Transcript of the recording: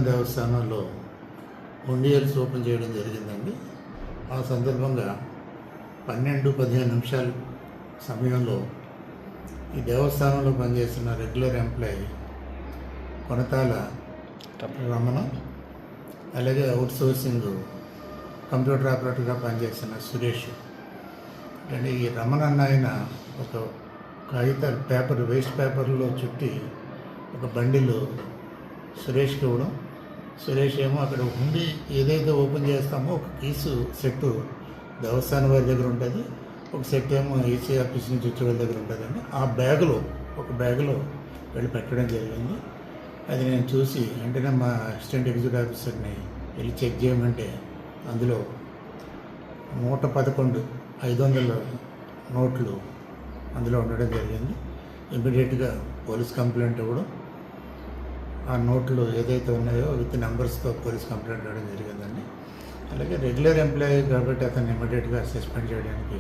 దేవస్థానంలో హుండియల్స్ ఓపెన్ చేయడం జరిగిందండి. ఆ సందర్భంగా 12-15 నిమిషాల సమయంలో ఈ దేవస్థానంలో పనిచేస్తున్న రెగ్యులర్ ఎంప్లాయీ కొనతాల రమణ, అలాగే అవుట్ సోర్సింగ్ కంప్యూటర్ ఆపరేటర్గా పనిచేస్తున్న సురేష్. అంటే ఈ రమణ అన్న ఆయన ఒక కాగితాలు వేస్ట్ పేపర్లో చుట్టి ఒక బండిలో సురేష్కి ఇవ్వడం. సురేష్ ఏమో అక్కడ ఉండి ఏదైతే ఓపెన్ చేస్తామో ఒక కీసు సెట్ దేవస్థానం వారి దగ్గర ఉంటుంది, ఒక సెట్ ఏమో ఈసీ ఆఫీస్ నుంచి వచ్చే వాళ్ళ దగ్గర ఉంటుందండి. ఆ ఒక బ్యాగులో వెళ్ళి పెట్టడం జరిగింది. అది నేను చూసి వెంటనే మా అసిస్టెంట్ ఎగ్జిక్యూటివ్ ఆఫీసర్ని వెళ్ళి చెక్ చేయమంటే అందులో 111 500 నోట్లు అందులో ఉండడం జరిగింది. ఇమ్మీడియట్గా పోలీస్ కంప్లైంట్ ఇవ్వడం, ఆ నోట్లు ఏదైతే ఉన్నాయో విత్ నెంబర్స్తో పోలీస్ కంప్లైంట్ ఇవ్వడం జరిగిందండి. అలాగే రెగ్యులర్ ఎంప్లాయీ కాబట్టి అతన్ని ఇమ్మీడియట్గా సస్పెండ్ చేయడానికి